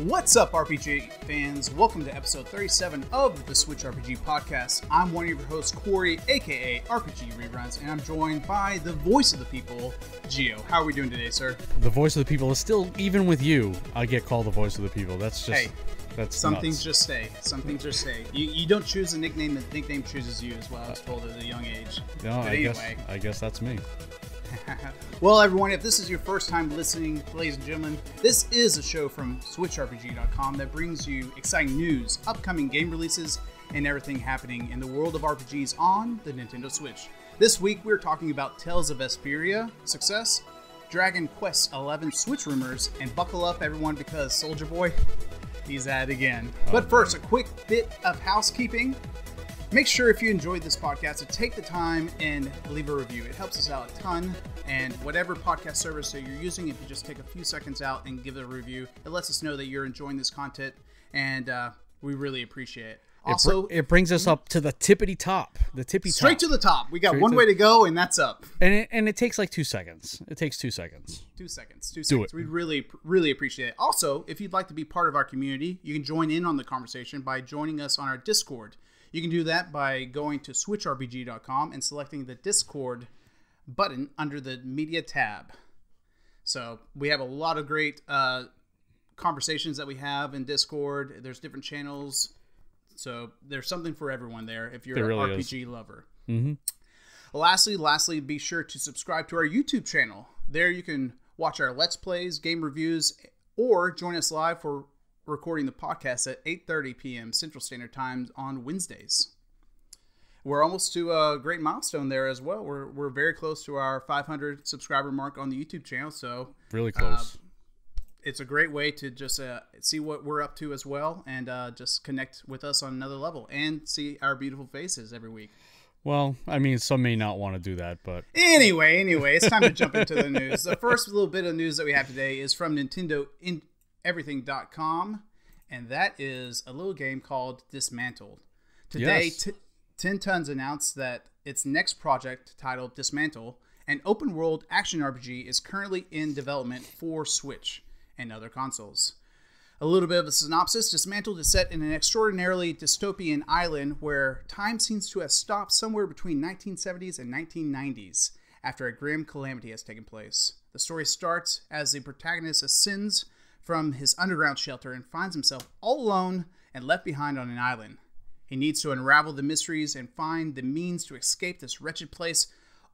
What's up, RPG fans? Welcome to episode 37 of the SwitchRPG podcast. I'm one of your hosts, Corey, aka RPG Reruns, and I'm joined by the voice of the people, Gio. How are we doing today, sir? The voice of the people is still, even with you, I get called the voice of the people. That's just, hey, that's some nuts. things just stay. Some things just stay. You don't choose a nickname, the nickname chooses you, is what I was told at a young age. No, but anyway. I guess that's me. Well, everyone, if this is your first time listening, ladies and gentlemen, this is a show from SwitchRPG.com that brings you exciting news, upcoming game releases, and everything happening in the world of RPGs on the Nintendo Switch. This week, we're talking about Tales of Vesperia, success, Dragon Quest XI Switch rumors, and buckle up, everyone, because Soldier Boy, he's at it again. But first, a quick bit of housekeeping. Make sure if you enjoyed this podcast to take the time and leave a review. It helps us out a ton. And whatever podcast service that you're using, if you just take a few seconds out and give it a review, it lets us know that you're enjoying this content, and we really appreciate it. Also, it brings us up to the tippity top. The tippy top. Straight to the top. We got one way to go, and that's up. And it takes like 2 seconds. It takes 2 seconds. 2 seconds. 2 Do seconds. it. We'd really appreciate it. Also, if you'd like to be part of our community, you can join in on the conversation by joining us on our Discord. You can do that by going to SwitchRPG.com and selecting the Discord button under the Media tab. So we have a lot of great conversations that we have in Discord. There's different channels. So there's something for everyone there if you're an RPG lover. Mm-hmm. Lastly, be sure to subscribe to our YouTube channel. There you can watch our Let's Plays, game reviews, or join us live for recording the podcast at 8:30 p.m. Central Standard Time on Wednesdays. We're almost to a great milestone there as well. We're very close to our 500 subscriber mark on the YouTube channel, so really close. It's a great way to just see what we're up to as well, and just connect with us on another level and see our beautiful faces every week. Well, I mean, some may not want to do that, but anyway, it's time to jump into the news. The first little bit of news that we have today is from Everything.com, and that is a little game called Dismantled. Today, Yes. 10 Tons announced that its next project, titled Dismantle, an open-world action RPG, is currently in development for Switch and other consoles. A little bit of a synopsis. Dismantled is set in an extraordinarily dystopian island where time seems to have stopped somewhere between 1970s and 1990s after a grim calamity has taken place. The story starts as the protagonist ascends from his underground shelter and finds himself all alone and left behind on an island. He needs to unravel the mysteries and find the means to escape this wretched place.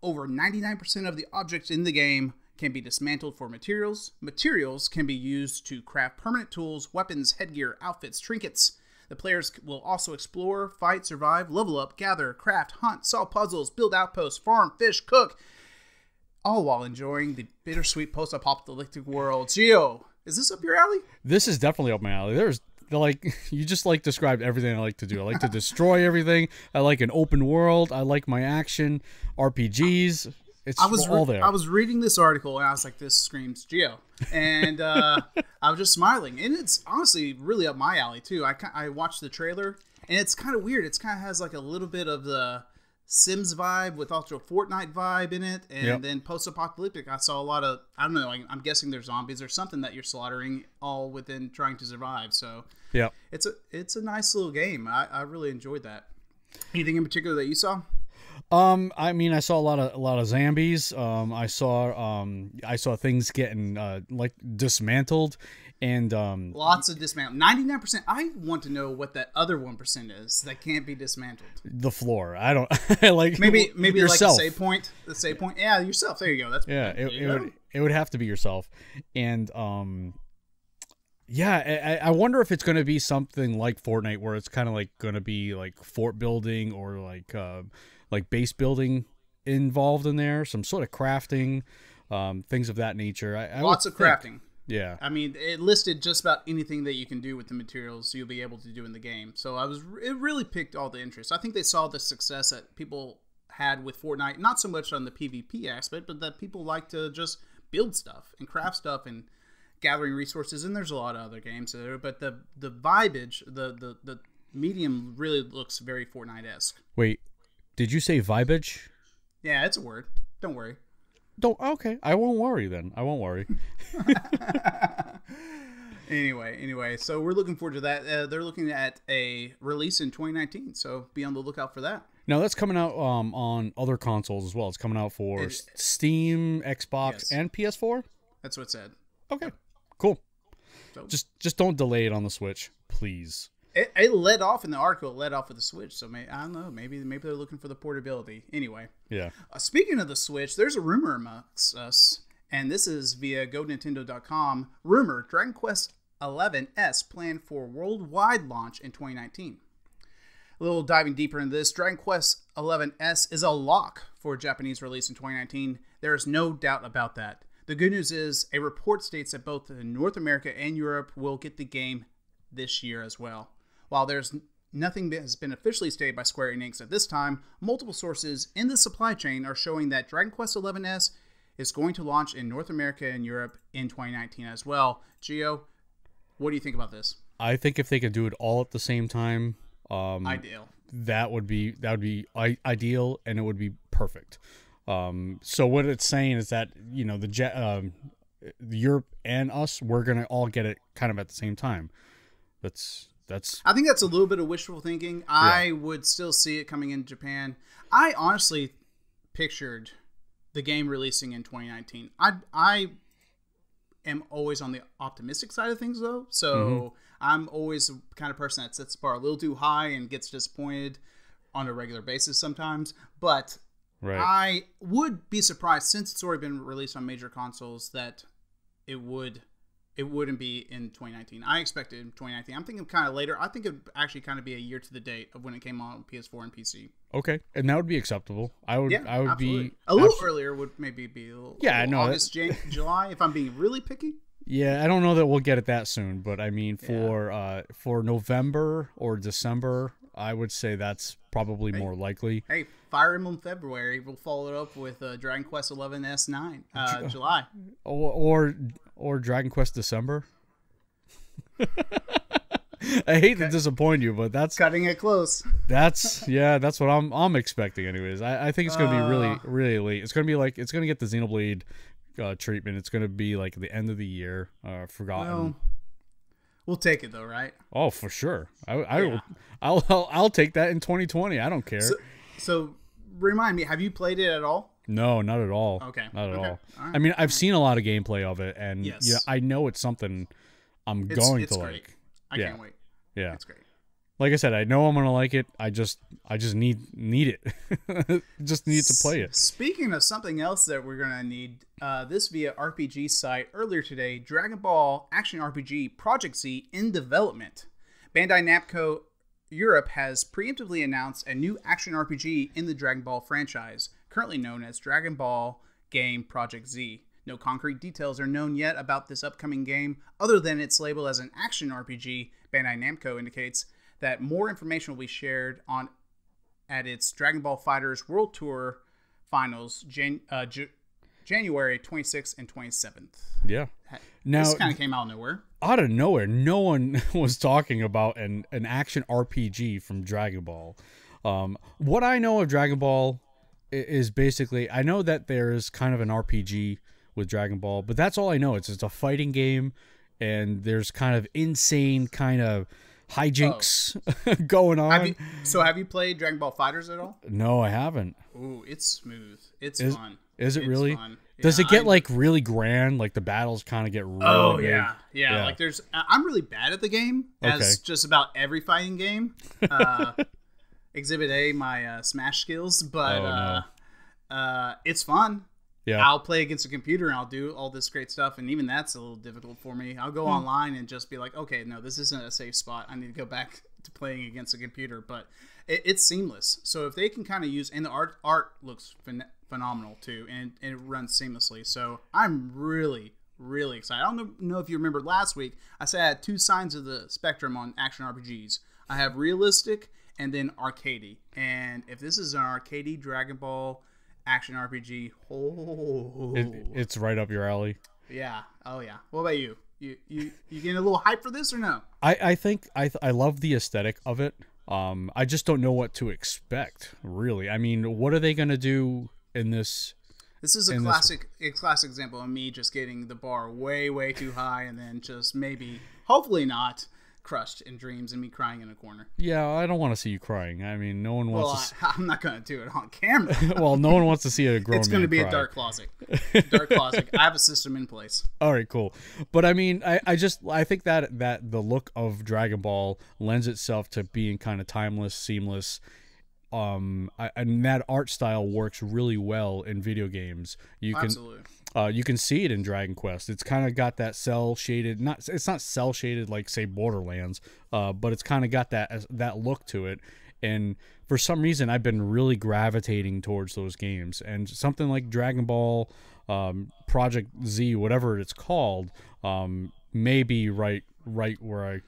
Over 99% of the objects in the game can be dismantled for materials. Materials can be used to craft permanent tools, weapons, headgear, outfits, trinkets. The players will also explore, fight, survive, level up, gather, craft, hunt, solve puzzles, build outposts, farm, fish, cook, all while enjoying the bittersweet post-apocalyptic world. Gio, is this up your alley? This is definitely up my alley. You just described everything I like to do. I like to destroy everything. I like an open world. I like my action RPGs. It's all there. I was reading this article and I was like, this screams Geo. And I was just smiling. And it's honestly really up my alley too. I watched the trailer and it's kind of weird. It's kind of has like a little bit of the Sims vibe with also a Fortnite vibe in it, and then post-apocalyptic. I saw a lot of, I don't know, I'm guessing there's zombies or something that you're slaughtering all within trying to survive. So yeah, it's a nice little game. I really enjoyed that. Anything in particular that you saw? I mean, I saw a lot of zombies. I saw things getting dismantled. And lots of dismantled. 99%. I want to know what that other 1% is that can't be dismantled. The floor. I don't like maybe yourself. Like the save point. Yeah, yourself. There you go. That's it would have to be yourself. And I wonder if it's going to be something like Fortnite, where it's kind of like going to be like fort building or like base building involved in there, some sort of crafting, things of that nature. Lots of crafting. Yeah. I mean, it listed just about anything that you can do with the materials you'll be able to do in the game. So it really piqued all the interest. I think they saw the success that people had with Fortnite, not so much on the PvP aspect, but that people like to just build stuff and craft stuff and gathering resources. And there's a lot of other games there, but the vibage, the medium really looks very Fortnite-esque. Wait, did you say vibage? Yeah, it's a word. Don't worry. Okay, I won't worry then. I won't worry. Anyway, so we're looking forward to that. They're looking at a release in 2019, so be on the lookout for that. Now that's coming out on other consoles as well. It's coming out for Steam, Xbox, and PS4. That's what it said. Okay, cool. So, just don't delay it on the Switch, please. It led off in the article. It led off with the Switch, so I don't know. Maybe they're looking for the portability. Anyway, yeah. Speaking of the Switch, there's a rumor amongst us, and this is via GoNintendo.com. Rumor: Dragon Quest XI's planned for worldwide launch in 2019. A little diving deeper into this, Dragon Quest XI's is a lock for a Japanese release in 2019. There is no doubt about that. The good news is, a report states that both North America and Europe will get the game this year as well. While there's nothing that has been officially stated by Square Enix at this time, multiple sources in the supply chain are showing that Dragon Quest XI's is going to launch in North America and Europe in 2019 as well. Gio, what do you think about this? I think if they could do it all at the same time, ideal. That would be ideal, and it would be perfect. So what it's saying is that Europe and us, we're gonna all get it kind of at the same time. I think that's a little bit of wishful thinking. Yeah. I would still see it coming in Japan. I honestly pictured the game releasing in 2019. I am always on the optimistic side of things, though. So I'm always the kind of person that sets the bar a little too high and gets disappointed on a regular basis sometimes. But I would be surprised, since it's already been released on major consoles, that it wouldn't be in 2019. I expected in 2019. I'm thinking kind of later. I think it would actually kind of be a year to the date of when it came on PS4 and PC. Okay, and that would be acceptable. I would absolutely. Be a little earlier would maybe be a little, August, July, if I'm being really picky. Yeah, I don't know that we'll get it that soon, but I mean for November or December, I would say that's probably more likely. Hey, Fire Emblem February, we'll follow it up with Dragon Quest XI's 9 July. Or Dragon Quest December. I hate to disappoint you, but that's cutting it close. That's what I'm expecting anyways. I think it's gonna be really, really late. It's gonna get the Xenoblade treatment. It's gonna be like the end of the year. Forgotten. Well, we'll take it though, right? Oh, for sure. I'll take that in 2020. I don't care. So remind me, have you played it at all? No, not at all. Okay. Not at all. Right. I mean, I've seen a lot of gameplay of it, and I know it's something I'm going to great. like. I can't wait. Yeah. It's great. Like I said, I know I'm gonna like it. I just need it. Just need to play it. Speaking of something else that we're gonna need, this via RPG site earlier today, Dragon Ball Action RPG Project Z in development. Bandai Namco Europe has preemptively announced a new action RPG in the Dragon Ball franchise, currently known as Dragon Ball Game Project Z. No concrete details are known yet about this upcoming game, other than its label as an action RPG. Bandai Namco indicates that more information will be shared at its Dragon Ball FighterZ World Tour Finals, January 26th and 27th. Yeah. Now, this kind of came out of nowhere. Out of nowhere. No one was talking about an action RPG from Dragon Ball. What I know of Dragon Ball is basically, I know that there's kind of an RPG with Dragon Ball, but that's all I know. It's just a fighting game, and there's kind of insane kind of hijinks going on. Have you played Dragon Ball FighterZ at all? No, I haven't. Ooh, it's smooth. It's fun. Is it it's really? Fun. Does it get like really grand? Like the battles kind of get really big? Yeah. Like I'm really bad at the game, as just about every fighting game. Exhibit A, my Smash skills, but it's fun. Yeah. I'll play against a computer and I'll do all this great stuff, and even that's a little difficult for me. I'll go online and just be like, okay, no, this isn't a safe spot. I need to go back to playing against a computer, but it's seamless. So if they can kind of use, and the art looks phenomenal too, and it runs seamlessly. So I'm really, really excited. I don't know if you remember last week, I said I had two sides of the spectrum on action RPGs. I have realistic and then arcadey. And if this is an arcadey Dragon Ball action RPG, It's right up your alley. yeah, oh yeah. What about you? You getting a little hype for this or no? I think I love the aesthetic of it. I just don't know what to expect, really. I mean, what are they gonna do in this? This is a classic example of me just getting the bar way too high, and then just maybe, hopefully not, crushed in dreams and me crying in a corner. Yeah, I don't want to see you crying. I mean, no one wants. Well, I'm not gonna do it on camera. Well, no one wants to see a grown man. It's gonna be cry. a dark closet. Dark closet. I have a system in place. All right, cool. But I mean, I think that the look of Dragon Ball lends itself to being kind of timeless, seamless. And that art style works really well in video games. Absolutely. You can see it in Dragon Quest. It's kind of got that cell shaded. It's not cell shaded like say Borderlands, but it's kind of got that look to it. And for some reason, I've been really gravitating towards those games. And something like Dragon Ball, Project Z, whatever it's called, may be right where I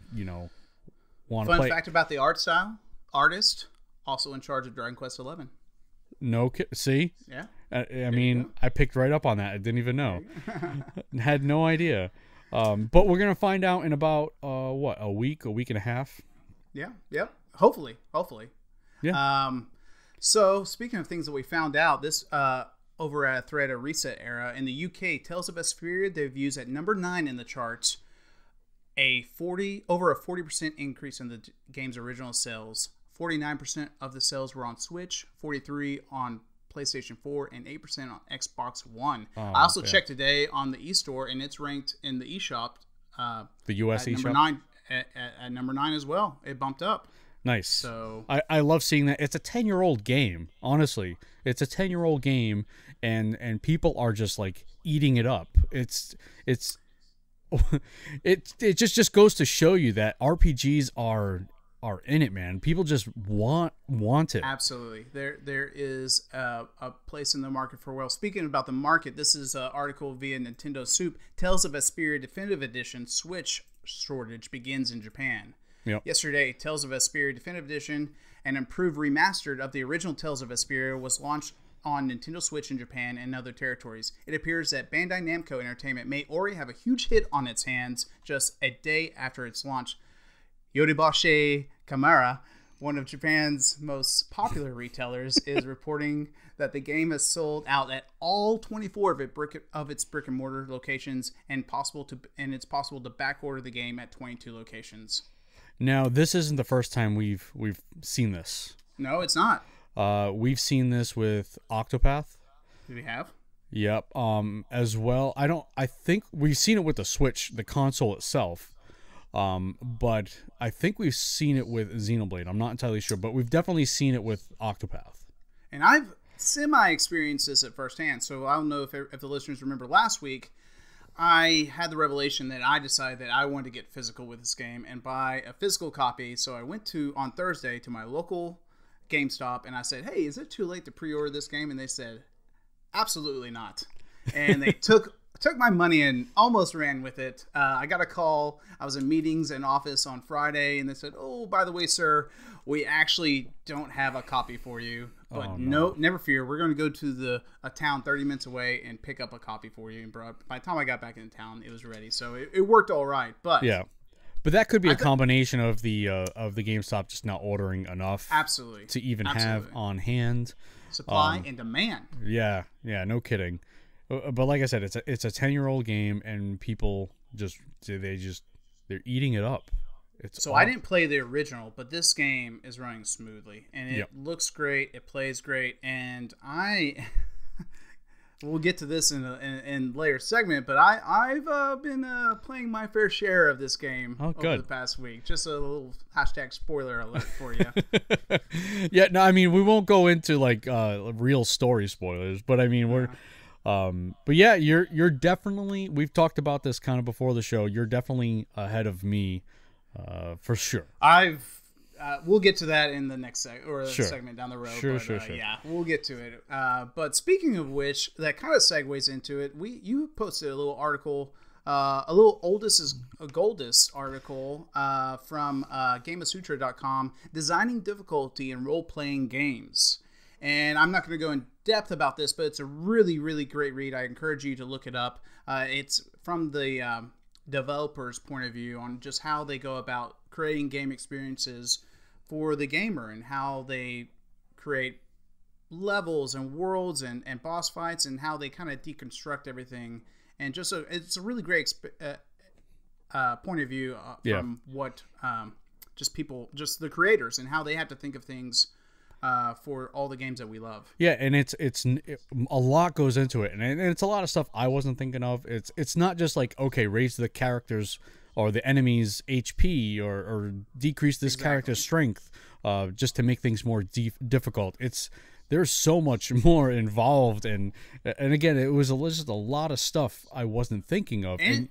want to play. Fun fact about the art style: artist also in charge of Dragon Quest 11. No, see? Yeah. I mean, I picked right up on that. I didn't even know. Had no idea. But we're going to find out in about, a week and a half? Yeah. Yep. Hopefully. Yeah. So, speaking of things that we found out, this over at Thread of Reset Era, in the UK, Tales of Vesperia debuts at number 9 in the charts, over a 40% increase in the game's original sales. 49% of the sales were on Switch, 43% on PlayStation 4, and 8% on Xbox One. I also checked today on the eStore, and it's ranked in the eShop. The US at eShop? Number 9, at number 9 as well. It bumped up. Nice. So I love seeing that. It's a 10-year-old game, honestly. It's a 10-year-old game, and people are just, like, eating it up. It just goes to show you that RPGs are in it, man. People just want it. Absolutely. There is a place in the market for, well, speaking about the market, this is an article via Nintendo Soup. Tales of Vesperia Definitive Edition Switch shortage begins in Japan. Yep. Yesterday, Tales of Vesperia Definitive Edition, an improved remastered of the original Tales of Vesperia, was launched on Nintendo Switch in Japan and other territories. It appears that Bandai Namco Entertainment may already have a huge hit on its hands just a day after its launch. Yoribashi Kamara, one of Japan's most popular retailers, is reporting that the game has sold out at all 24 of its brick and mortar locations, and it's possible to back order the game at 22 locations. Now, this isn't the first time we've seen this. No, it's not. We've seen this with Octopath. Do we have? Yep. As well. I think we've seen it with the Switch, the console itself. But I think we've seen it with Xenoblade. I'm not entirely sure, but we've definitely seen it with Octopath. And I've semi-experienced this at firsthand, so I don't know if the listeners remember last week, I had the revelation that I decided that I wanted to get physical with this game and buy a physical copy. So I went on Thursday to my local GameStop and I said, hey, is it too late to pre-order this game? And they said, absolutely not. And they took my money and almost ran with it. I got a call. I was in meetings in office on Friday, and they said, oh, by the way, sir, we actually don't have a copy for you. But no, never fear. We're going to go to a town 30 minutes away and pick up a copy for you. And by the time I got back into town, it was ready. So it worked all right. But yeah. But that could be a combination of the GameStop just not ordering enough, absolutely, to even have on hand. Supply and demand. Yeah, no kidding. But like I said, it's a 10-year-old game, and people they're eating it up. I didn't play the original, but this game is running smoothly, and it looks great. It plays great, and we'll get to this in later segment. But I've been playing my fair share of this game over the past week. Just a little hashtag spoiler alert for you. Yeah, no, I mean we won't go into like real story spoilers, but I mean we're. But yeah, you're definitely. We've talked about this kind of before the show. You're definitely ahead of me, for sure. We'll get to that in the next segment down the road. Sure. Yeah, we'll get to it. But speaking of which, that kind of segues into it. You posted a little article a little oldest is a goldest article from GameOfSutra.com, designing difficulty in role-playing games. And I'm not going to go in depth about this, but it's a really, really great read. I encourage you to look it up. It's from the developer's point of view on just how they go about creating game experiences for the gamer and how they create levels and worlds and boss fights and how they kind of deconstruct everything. And just it's a really great point of view from what just the creators and how they have to think of things for all the games that we love. Yeah, and it's a lot goes into it, and it's a lot of stuff I wasn't thinking of. It's not just like, okay, raise the characters or the enemy's HP or decrease this character's strength just to make things more difficult. There's so much more involved, and again, it was just a lot of stuff I wasn't thinking of. And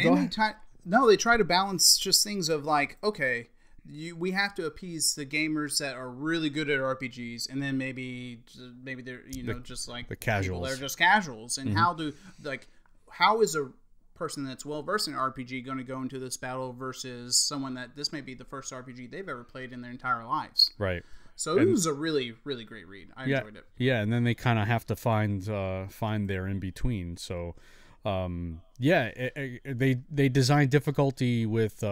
go ahead. They try to balance just things of like, okay, we have to appease the gamers that are really good at RPGs, and then maybe they're just like the casuals. They're just casuals, and how is a person that's well versed in RPG going to go into this battle versus someone that this may be the first RPG they've ever played in their entire lives? Right. So it was a really, really great read. I enjoyed it. Yeah, and then they kind of have to find their in between. So, they design difficulty with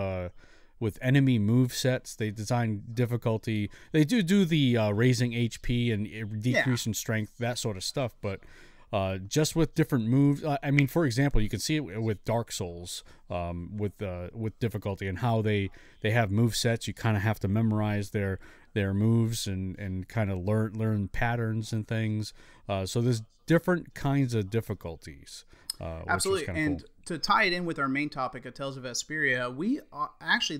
enemy move sets. They design difficulty. They do the raising HP and decreasing strength, that sort of stuff. But just with different moves, I mean, for example, you can see it with Dark Souls with difficulty and how they have move sets. You kind of have to memorize their moves and kind of learn patterns and things. So there's different kinds of difficulties. Absolutely, and cool. To tie it in with our main topic of Tales of Vesperia,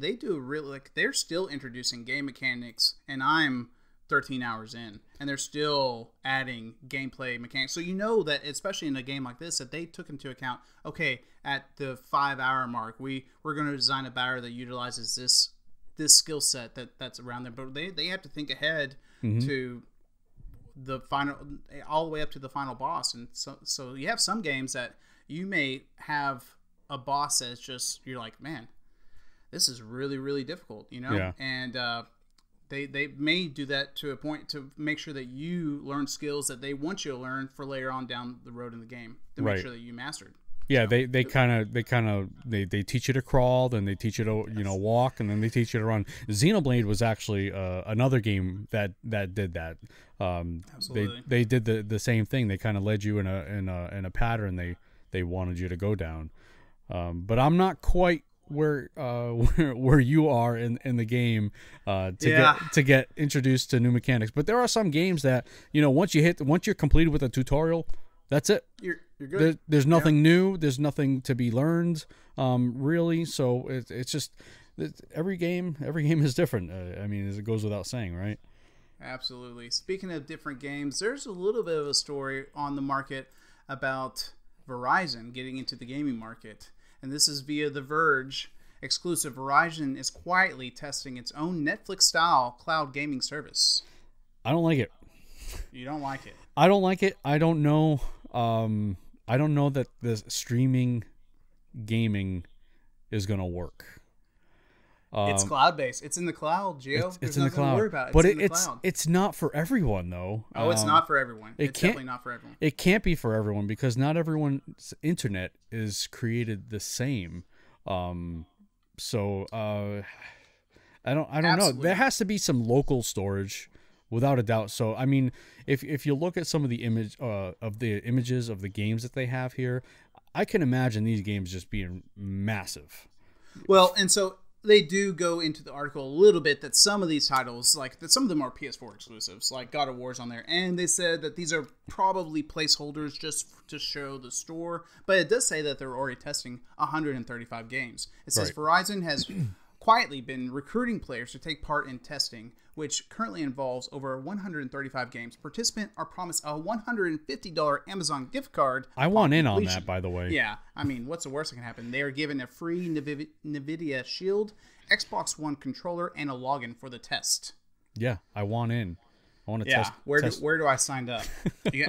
they do really they're still introducing game mechanics, and I'm 13 hours in, and they're still adding gameplay mechanics. So you know that, especially in a game like this, that they took into account, okay, at the 5-hour mark, we're going to design a battle that utilizes this skill set that's around them, but they have to think ahead to the final, all the way up to the final boss. And so you have some games that you may have a boss that's just, you're like, man, this is really, really difficult, and they may do that to a point to make sure that you learn skills that they want you to learn for later on down the road in the game to make sure that you mastered. Yeah, they teach you to crawl, then they teach you to walk, and then they teach you to run. Xenoblade was actually another game that did that. Absolutely. They did the same thing. They kind of led you in a pattern they wanted you to go down. But I'm not quite where you are in the game to get introduced to new mechanics. But there are some games that once you're completed with a tutorial, that's it. You're good. There's nothing new. There's nothing to be learned, really. So it's just every game is different. I mean, as it goes without saying, right? Absolutely. Speaking of different games, there's a little bit of a story on the market about Verizon getting into the gaming market, and this is via The Verge. Exclusive, Verizon is quietly testing its own Netflix-style cloud gaming service. I don't like it. You don't like it? I don't like it. I don't know. I don't know that the streaming gaming is going to work. It's cloud-based. It's in the cloud, Gio. It's in the cloud. To worry about. But it's not for everyone, though. Oh, it's not for everyone. It's definitely not for everyone. It can't be for everyone because not everyone's internet is created the same. So I don't know. There has to be some local storage, without a doubt. So I mean, if you look at some of the images of the games that they have here, I can imagine these games just being massive. Well, and so they do go into the article a little bit that some of these titles, some of them are PS4 exclusives, like God of War's on there, and they said that these are probably placeholders just to show the store, but it does say that they're already testing 135 games. It says Verizon has quietly been recruiting players to take part in testing, which currently involves over 135 games. Participants are promised a $150 Amazon gift card. I want in on that, by the way. Yeah, I mean, what's the worst that can happen? They are given a free NVIDIA Shield, Xbox One controller, and a login for the test. Yeah, I want in. I want to Yeah, test. where do I sign up?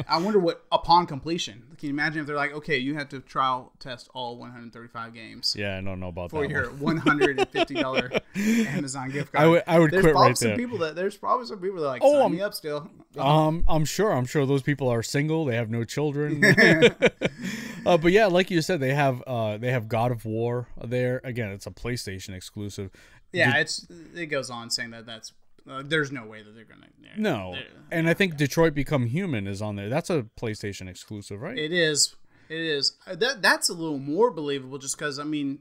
I wonder what upon completion. Can you imagine if they're like, okay, you have to trial test all 135 games Yeah, I don't know about for that your one. $150 Amazon gift card? I would quit right there. There's probably some people that are like, sign me up still. I'm sure those people are single. They have no children. But yeah, like you said, they have God of War there. Again, it's a PlayStation exclusive. Yeah, it goes on saying that's there's no way that they're gonna. No, and I think Detroit Become Human is on there. That's a PlayStation exclusive, right? It is. That's a little more believable, just because I mean,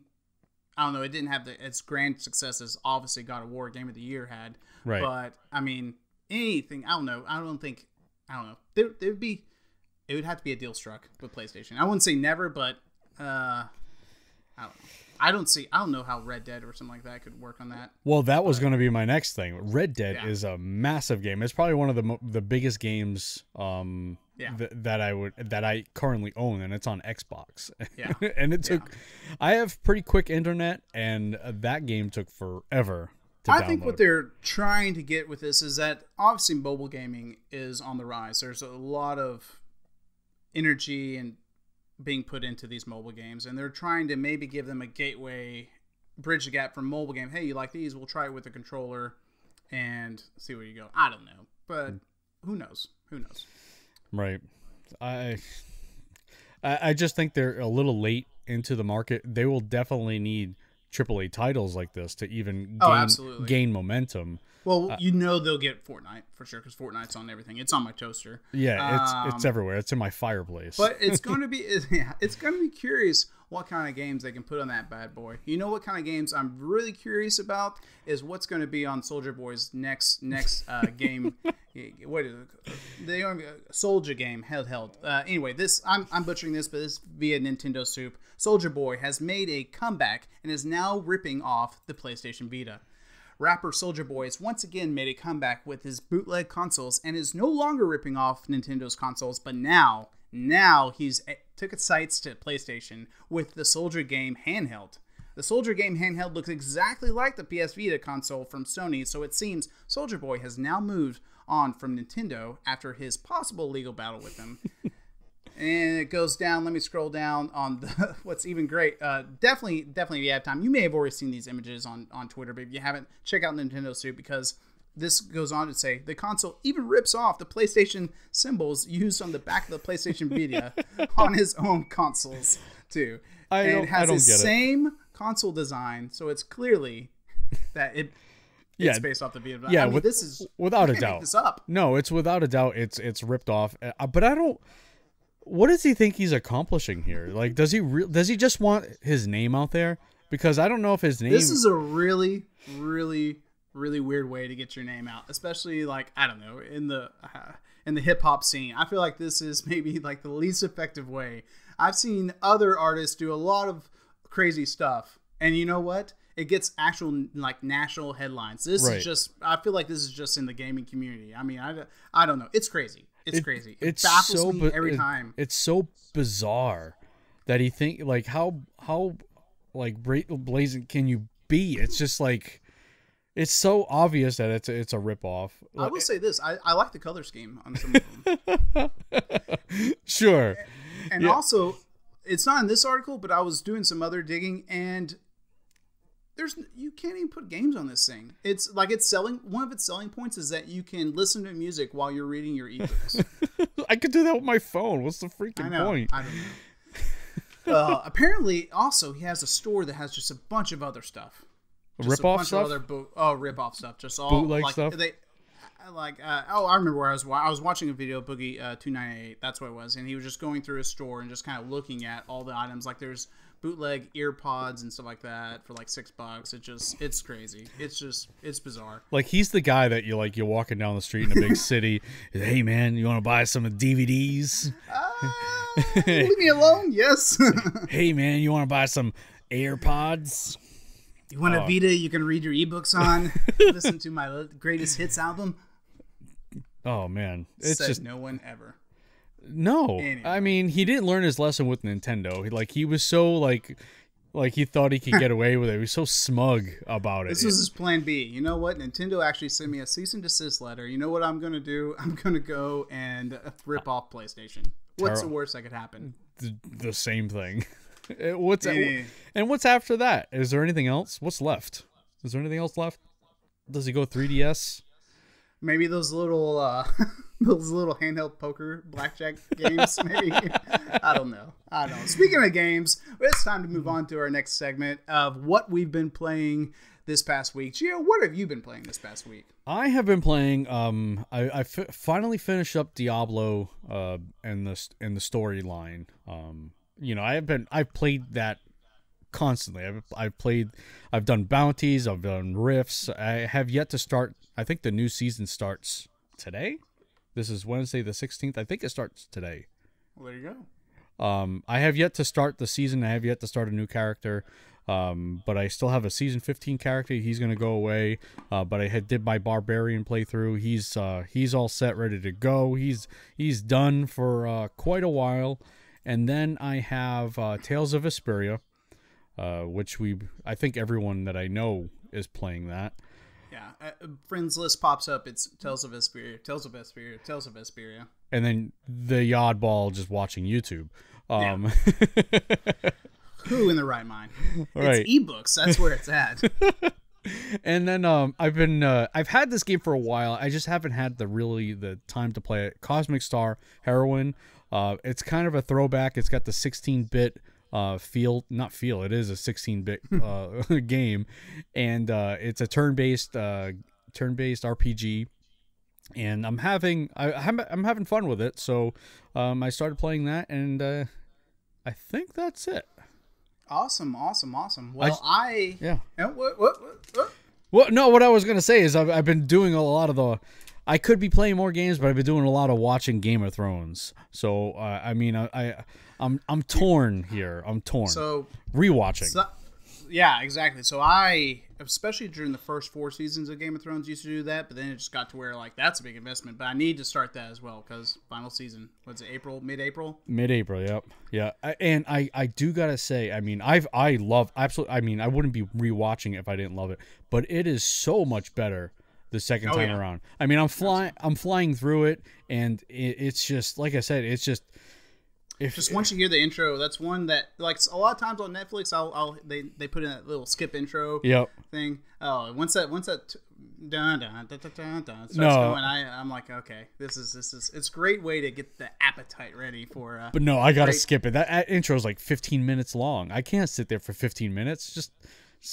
I don't know. It didn't have its grand success as obviously God of War Game of the Year had. Right. But I mean, anything. I don't know. I don't know. It would have to be a deal struck with PlayStation. I wouldn't say never, but I don't know. I don't know how Red Dead or something like that could work on that. Well, that was going to be my next thing. Red Dead is a massive game. It's probably one of the biggest games that I currently own, and it's on Xbox. Yeah. And it took I have pretty quick internet, and that game took forever to I download. think what they're trying to get with this is that obviously mobile gaming is on the rise. There's a lot of energy and being put into these mobile games, and they're trying to maybe give them a gateway, bridge the gap from mobile game. Hey, you like these? We'll try it with a controller and see where you go. I don't know, but who knows? Right. I just think they're a little late into the market. They will definitely need AAA titles like this to even gain momentum. Well, they'll get Fortnite for sure, because Fortnite's on everything. It's on my toaster. Yeah, it's everywhere. It's in my fireplace. But it's going to be curious what kind of games they can put on that bad boy. You know what kind of games I'm really curious about is what's going to be on Soldier Boy's next game. What is it? They are Soldier game held. Anyway, this I'm butchering this, but this via Nintendo Soup. Soldier Boy has made a comeback and is now ripping off the PlayStation Vita. Rapper Soulja Boy has once again made a comeback with his bootleg consoles and is no longer ripping off Nintendo's consoles, but now he's took its sights to PlayStation with the Soldier Game handheld. The Soldier Game handheld looks exactly like the PS Vita console from Sony, so it seems Soldier Boy has now moved on from Nintendo after his possible legal battle with them. And it goes down. Let me scroll down on the what's even great. Definitely, if you have time, you may have already seen these images on Twitter, but if you haven't, check out Nintendo Soup, because this goes on to say the console even rips off the PlayStation symbols used on the back of the PlayStation Vita on his own consoles too. It has the same console design, so it's clearly that it's based off the Vita. Yeah, I mean, this is without a doubt. Make this up. No, it's without a doubt. It's ripped off. But I don't. What does he think he's accomplishing here? Like, does he just want his name out there? Because I don't know if his name. This is a really, really, really weird way to get your name out, especially like, I don't know, in the hip hop scene. I feel like this is maybe like the least effective way. I've seen other artists do a lot of crazy stuff, and you know what? It gets actual like national headlines. This is just. I feel like this is just in the gaming community. I mean, I don't know. It's crazy. It's crazy. It baffles me every time. It's so bizarre that he think like how like blazing can you be? It's just like it's so obvious that it's a ripoff. I will say this: I like the color scheme on some of them. Sure, and also it's not in this article, but I was doing some other digging, and you can't even put games on this thing. It's like one of its selling points is that you can listen to music while you're reading your ebooks. I could do that with my phone. What's the freaking point? I don't know. Apparently, also he has a store that has just a bunch of other stuff. Rip-off stuff? Rip-off stuff. Just all bootleg like, stuff. I remember where I was watching a video, Boogie 298. That's what it was, and he was just going through his store and just kind of looking at all the items. Like there's bootleg earpods and stuff like that for like $6. It's crazy. It's bizarre. Like he's the guy that you're walking down the street in a big city. Hey man, you want to buy some DVDs? Leave me alone. Yes. Hey man, you want to buy some AirPods? You want a Vita you can read your ebooks on? Listen to my greatest hits album? Oh man, it's just no one ever. No, anyway. I mean he didn't learn his lesson with Nintendo. He was so like Like he thought he could get away with it. He was so smug about it. This was his plan B. You know what? Nintendo actually sent me a cease and desist letter. You know what I'm going to do? I'm going to go and rip off PlayStation. What's the worst that could happen? The same thing. What's after that? Is there anything else? What's left? Is there anything else left? Does he go 3DS? Maybe those little handheld poker blackjack games. Maybe I don't know. Speaking of games, it's time to move on to our next segment of what we've been playing this past week. Gio, what have you been playing this past week? I have been playing. I finally finished up Diablo. In the storyline. I've played that constantly. I've done bounties, I've done rifts. I have yet to start. I think the new season starts today. This is Wednesday the 16th. I think it starts today. Well, there you go. I have yet to start the season. I have yet to start a new character. But I still have a season 15 character. He's going to go away. But I did my barbarian playthrough. He's all set, ready to go. He's done for quite a while. And then I have Tales of Vesperia, which I think everyone that I know is playing that. Yeah, friends list pops up. It's Tales of Vesperia, Tales of Vesperia, Tales of Vesperia. And then the oddball just watching YouTube. Who in the right mind? Right. It's ebooks. That's where it's at. And then I've had this game for a while. I just haven't had the time to play it. Cosmic Star Heroine. It's kind of a throwback. It's got the 16-bit it is a 16-bit game, and it's a turn-based RPG, and I'm having fun with it. So I started playing that, and I think that's it. Awesome. Well, what I was gonna say is I've been doing a lot of the. I could be playing more games, but I've been doing a lot of watching Game of Thrones. So I'm torn here. I'm torn. So rewatching. Yeah, exactly. So I, especially during the first 4 seasons of Game of Thrones, used to do that, but then it just got to where that's a big investment. But I need to start that as well because final season, what's it, mid-April? Mid-April, yep, yeah. I do gotta say, I love absolutely. I wouldn't be rewatching it if I didn't love it, but it is so much better the second time around. I'm flying through it, and it's just like I said, it's just. Just once you hear the intro, that's one that a lot of times on Netflix, they put in that little skip intro thing. Oh, once that dun dun dun dun dun dun starts going, I'm like, okay, this is it's a great way to get the appetite ready for. But no, I gotta skip it. That intro is like 15 minutes long. I can't sit there for 15 minutes. Just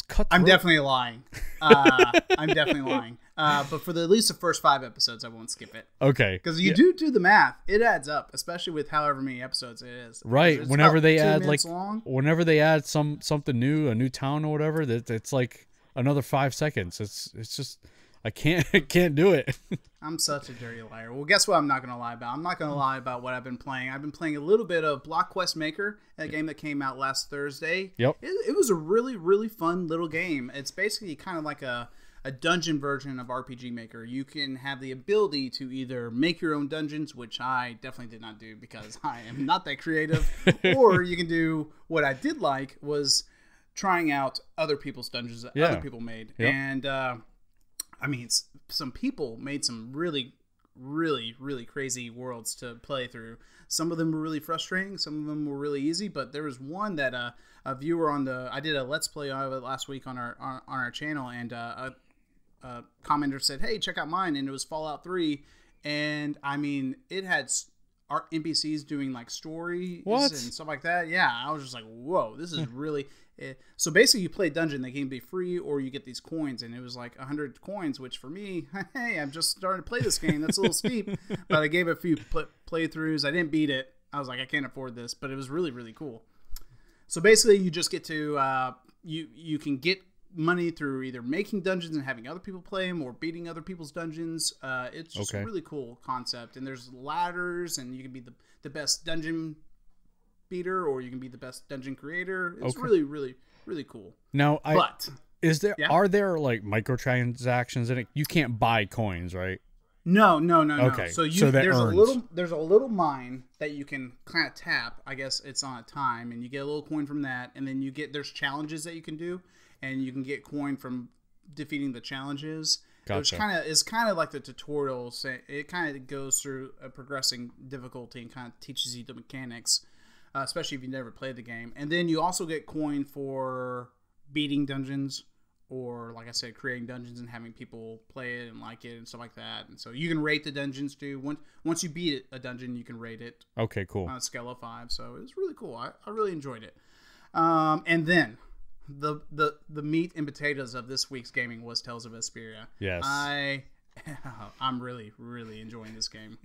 cut. I'm definitely lying. But for at least the first 5 episodes, I won't skip it. Okay. Because you do the math, it adds up, especially with however many episodes it is. Right. Whenever they add whenever they add something new, a new town or whatever, it's like another 5 seconds. It's just I can't do it. I'm such a dirty liar. Well, guess what? I'm not gonna lie about. I'm not gonna lie about what I've been playing. I've been playing a little bit of Block Quest Maker, a game that came out last Thursday. Yep. It was a really, really fun little game. It's basically kind of like a dungeon version of RPG Maker. You can have the ability to either make your own dungeons, which I definitely did not do because I am not that creative, or you can do what I did like was trying out other people's dungeons that other people made. Yep. And some people made some really, really, really crazy worlds to play through. Some of them were really frustrating. Some of them were really easy. But there was one that a viewer I did a Let's Play of it last week on our channel, and a commenter said, "Hey, check out mine," and it was Fallout 3, and it had our NPCs doing stories and stuff like that. Yeah, I was just like, whoa, this is really. So basically, you play dungeon. They can be free, or you get these coins, and it was 100 coins, which for me, hey, I'm just starting to play this game. That's a little steep, but I gave it a few playthroughs. I didn't beat it. I was like, I can't afford this, but it was really, really cool. So basically, you just get to you can get money through either making dungeons and having other people play them or beating other people's dungeons. It's just a really cool concept, and there's ladders, and you can be the best dungeon beater, or you can be the best dungeon creator. It's really, really, really cool. Now, are there microtransactions in it? You can't buy coins, right? No. Okay, So so that earns. there's a little mine that you can kind of tap. I guess it's on a time, and you get a little coin from that, and then there's challenges that you can do, and you can get coin from defeating the challenges. Gotcha. It's kind of like the tutorial. It kind of goes through a progressing difficulty and kind of teaches you the mechanics, especially if you never played the game. And then you also get coin for beating dungeons, or like I said, creating dungeons and having people play it and like it and stuff like that. And so you can rate the dungeons too. Once you beat a dungeon, you can rate it. Okay, cool. On a scale of 5. So it was really cool. I really enjoyed it. And then the meat and potatoes of this week's gaming was Tales of Vesperia. Yes. I'm really, really enjoying this game.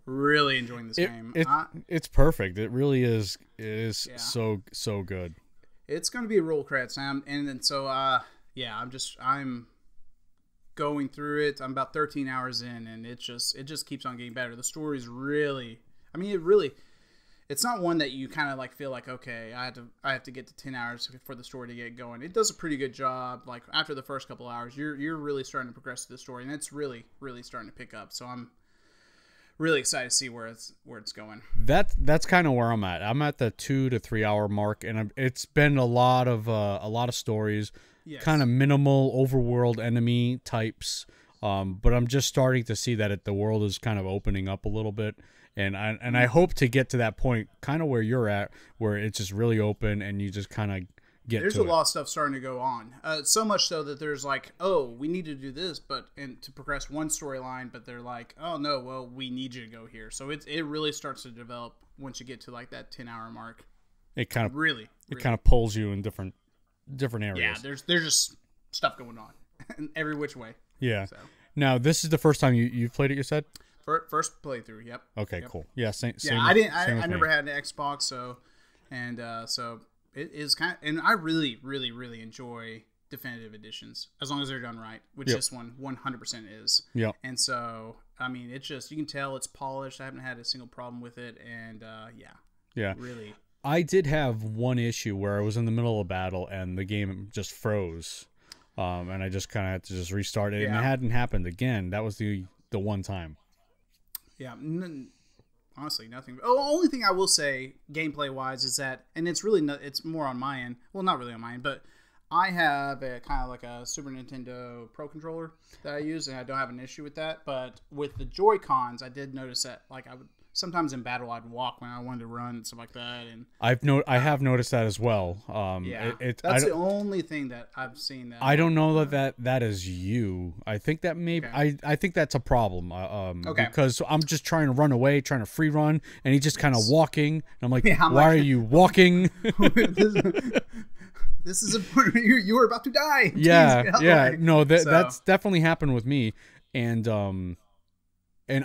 Really enjoying this game. It's perfect. It really is. It is so good. It's going to be a roll credit, Sam. And so, I'm going through it. I'm about 13 hours in, and it just keeps on getting better. The story's really, it's not one that you kind of like feel like, okay, I have to get to 10 hours for the story to get going. It does a pretty good job. Like after the first couple hours, you're really starting to progress through the story, and it's really, really starting to pick up. So I'm really excited to see where it's going. That's kind of where I'm at. I'm at the 2 to 3 hour mark, and it's been a lot of stories, yes. Kind of minimal overworld enemy types. But I'm just starting to see that the world is kind of opening up a little bit, and I hope to get to that point, kind of where you're at, where it's just really open and you just kind of get. There's a lot of stuff starting to go on, so much so that there's like, oh, we need to do this, and to progress one storyline, but they're like, oh no, well, we need you to go here. So it really starts to develop once you get to like that 10-hour mark. It kind of really kind of pulls you in different areas. Yeah, there's just stuff going on in every which way. Yeah. So. Now this is the first time you've played it. You said first playthrough. Yep. Okay. Yep. Cool. Yeah. Same. I never had an Xbox, so it is kind of, and I really, really, really enjoy definitive editions as long as they're done right, which this one 100% is. Yeah. And so it's just, you can tell it's polished. I haven't had a single problem with it, and yeah, really. I did have one issue where I was in the middle of battle and the game just froze. And I just kind of had to just restart it, and it hadn't happened again. That was the one time. Yeah, honestly, nothing. The only thing I will say, gameplay wise, is that, and it's really it's more on my end. Well, not really on my end, but I have a kind of like a Super Nintendo Pro controller that I use, and I don't have an issue with that. But with the Joy-Cons, I did notice that, like, I would. Sometimes in battle, I'd walk when I wanted to run and stuff like that. And I have noticed that as well. That's the only thing that I've seen. That I don't know that is you. I think that maybe I think that's a problem. Because I'm just trying to run away, trying to free run, and he's just kind of walking. And I'm like, why are you walking? This is you were about to die. Yeah. No, that's definitely happened with me, and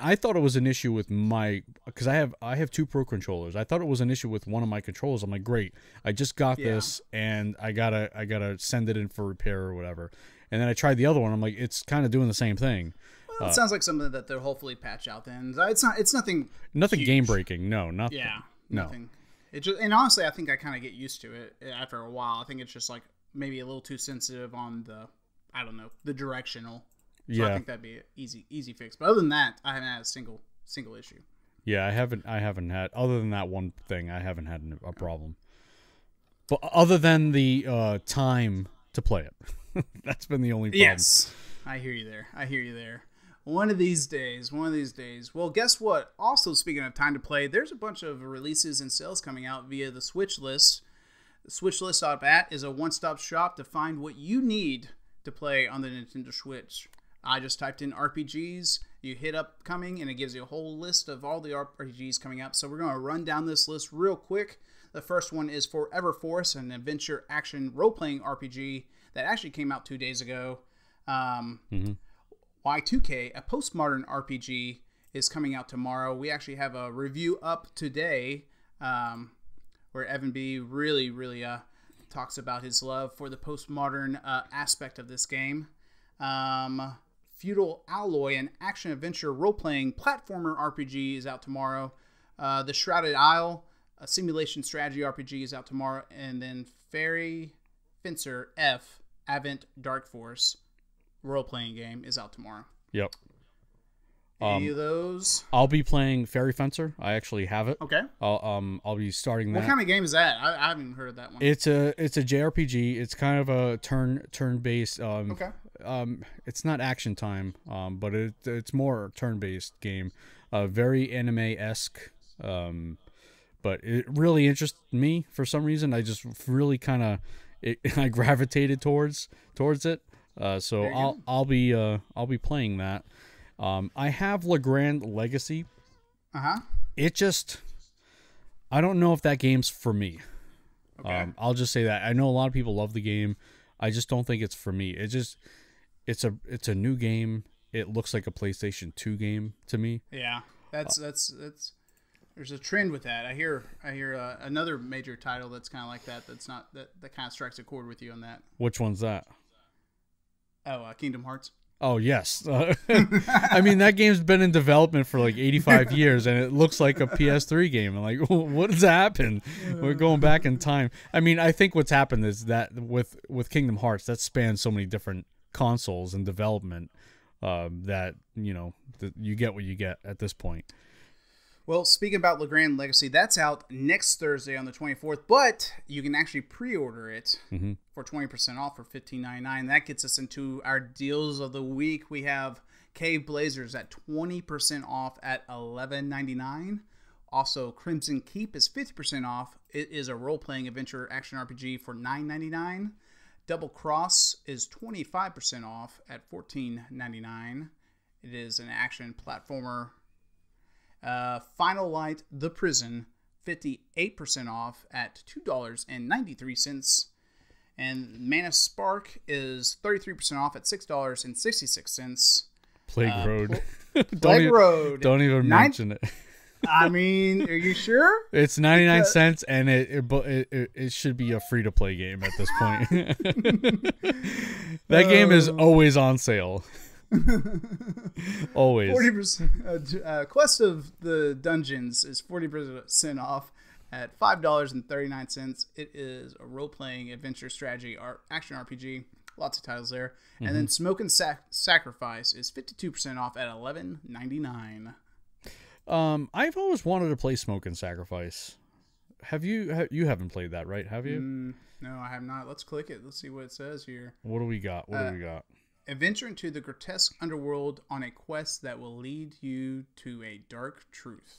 I thought it was an issue with because I have 2 Pro controllers. I thought it was an issue with one of my controllers. I'm like, great, I just got this, and I gotta send it in for repair or whatever. And then I tried the other one. I'm like, it's kind of doing the same thing. Well, it sounds like something that they'll hopefully patch out. Then it's nothing game breaking. No, nothing. Yeah, nothing. It just, and honestly, I think I kind of get used to it after a while. I think it's just like maybe a little too sensitive on the directional. So I think that'd be an easy fix. But other than that, I haven't had a single issue. Yeah, I haven't had, other than that one thing, I haven't had a problem. But other than the time to play it, that's been the only problem. Yes, I hear you there. One of these days. Well, guess what? Also, speaking of time to play, there's a bunch of releases and sales coming out via the Switch List. The SwitchList.at is a one-stop shop to find what you need to play on the Nintendo Switch. I just typed in RPGs, you hit upcoming, and it gives you a whole list of all the RPGs coming up. So we're going to run down this list real quick. The first one is Forever Force, an adventure action role-playing RPG that actually came out 2 days ago. Y2K, a postmodern RPG, is coming out tomorrow. We actually have a review up today where Evan B. really talks about his love for the postmodern aspect of this game. Feudal Alloy, an action-adventure role-playing platformer RPG, is out tomorrow. The Shrouded Isle, a simulation strategy RPG, is out tomorrow. And then Fairy Fencer F, Advent Dark Force role-playing game is out tomorrow. Yep. Any of those? I'll be playing Fairy Fencer. I actually have it. Okay. I'll be starting that. What kind of game is that? I haven't heard of that one. It's a JRPG. It's kind of a turn based. Okay. It's not action time. But it's more turn based game. Very anime-esque. But it really interests me for some reason. I just really kind of I gravitated towards it. So I'll be playing that. I have Legrand Legacy. It just, I don't know if that game's for me. Okay. I'll just say that. I know a lot of people love the game. I just don't think it's for me. It's a new game. It looks like a PlayStation 2 game to me. Yeah, that's there's a trend with that. I hear another major title that's kind of like that. That's not that kind of strikes a chord with you on that. Which one's that? Oh, Kingdom Hearts. Oh, yes. I mean, that game's been in development for like 85 years, and it looks like a PS3 game. I'm like, what has happened? We're going back in time. I mean, I think what's happened is that with Kingdom Hearts, that spans so many different consoles and development that, you get what you get at this point. Well, speaking about Legrand Legacy, that's out next Thursday on the 24th, but you can actually pre-order it for 20% off for $15.99. That gets us into our deals of the week. We have Cave Blazers at 20% off at $11.99. Also, Crimson Keep is 50% off. It is a role-playing adventure action RPG for $9.99. Double Cross is 25% off at $14.99. It is an action platformer. Final Light: The Prison, 58% off at $2.93. And Mana Spark is 33% off at $6.66. Plague Road. Plague Road. Don't even mention it. I mean, are you sure? It's 99 cents, and it should be a free-to-play game at this point. That game is always on sale. Always. 40%. Quest of the Dungeons is 40% off at $5.39. It is a role-playing adventure strategy action RPG. Lots of titles there. And then Smoke and Sacrifice is 52% off at $11.99. I've always wanted to play Smoke and Sacrifice. You haven't played that, right? Have you? No, I have not. Let's click it. Let's see what it says here. What do we got? Adventure into the grotesque underworld on a quest that will lead you to a dark truth.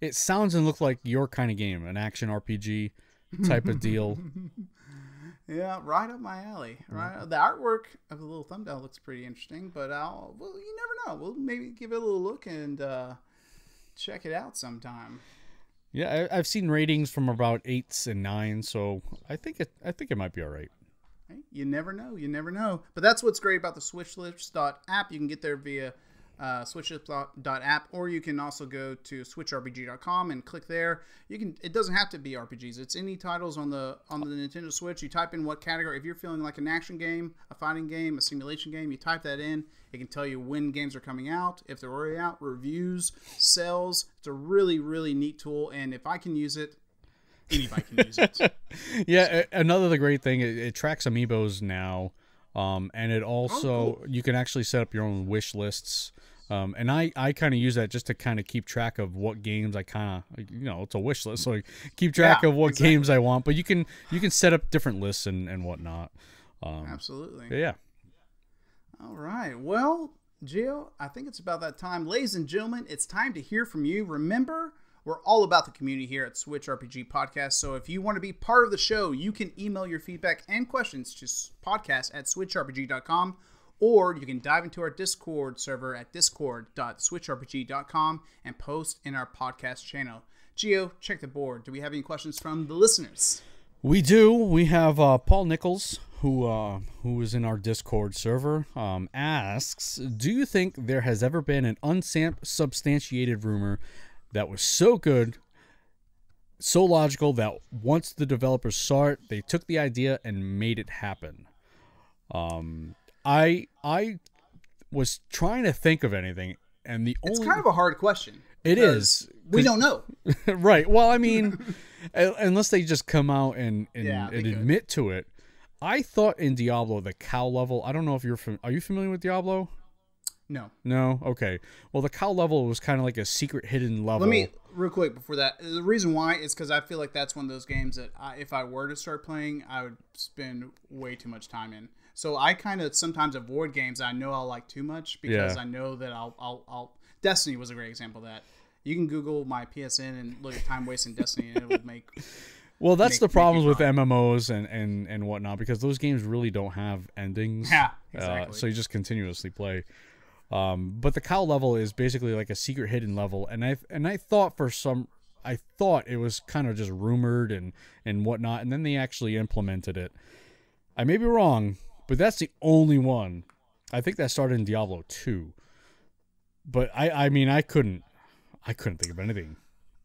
It sounds and looks like your kind of game, an action RPG type of deal. Yeah, right up my alley. Right, the artwork of the little thumbnail looks pretty interesting, but you never know. We'll maybe give it a little look and check it out sometime. Yeah, I've seen ratings from about 8s and 9s, so I think it might be all right. Hey, you never know. But that's what's great about the SwitchLips.app. You can get there via SwitchLips.app, or you can also go to SwitchRPG.com and click there. It doesn't have to be RPGs. It's any titles on the Nintendo Switch. You type in what category. If you're feeling like an action game, a fighting game, a simulation game, you type that in. It can tell you when games are coming out, if they're already out, reviews, sales. It's a really, really neat tool, and if I can use it, anybody can use it. Yeah, another great thing, it tracks amiibos now, and it also, cool. You can actually set up your own wish lists, and I kind of use that just to kind of keep track of what games I kind of, it's a wish list, so I keep track of what games I want, but you can set up different lists and whatnot. Absolutely. Yeah. All right. Well, Gio, I think it's about that time. Ladies and gentlemen, it's time to hear from you. Remember, we're all about the community here at Switch RPG Podcast. So if you want to be part of the show, you can email your feedback and questions to podcast@switchrpg.com, or you can dive into our Discord server at discord.switchrpg.com and post in our podcast channel. Gio, check the board. Do we have any questions from the listeners? We do. We have Paul Nichols, who is in our Discord server, asks, do you think there has ever been an unsubstantiated rumor that was so good, so logical, that once the developers saw it, they took the idea and made it happen? I was trying to think of anything, and it's kind of a hard question. It is. We don't know. Right. Well, I mean, unless they just come out and admit to it. I thought in Diablo, the cow level, I don't know if are you familiar with Diablo? No. No? Okay. Well, the cow level was kind of like a secret hidden level. Let me, real quick before that, the reason why is because I feel like that's one of those games that if I were to start playing, I would spend way too much time in. So I kind of sometimes avoid games I know I'll like too much because I know that I'll Destiny was a great example of that. You can Google my PSN and look at time wasting Destiny, and it will make. Well, that's the problems with MMOs and whatnot, because those games really don't have endings. Yeah, exactly. So you just continuously play. But the cow level is basically like a secret hidden level, and I thought it was kind of just rumored and whatnot, and then they actually implemented it. I may be wrong, but that's the only one. I think that started in Diablo 2. But I mean I couldn't think of anything.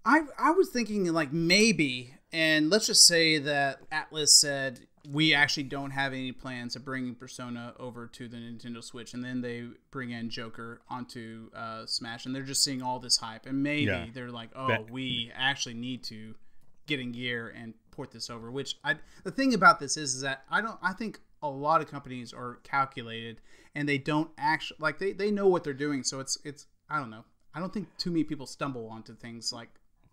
I was thinking like maybe, and let's just say that Atlas said we actually don't have any plans of bringing Persona over to the Nintendo Switch, and then they bring in Joker onto Smash, and they're just seeing all this hype, and maybe they're like, oh, we actually need to get in gear and port this over. Which the thing about this is that I think a lot of companies are calculated, and they don't actually like they know what they're doing. So it's I don't know. I don't think too many people stumble onto things like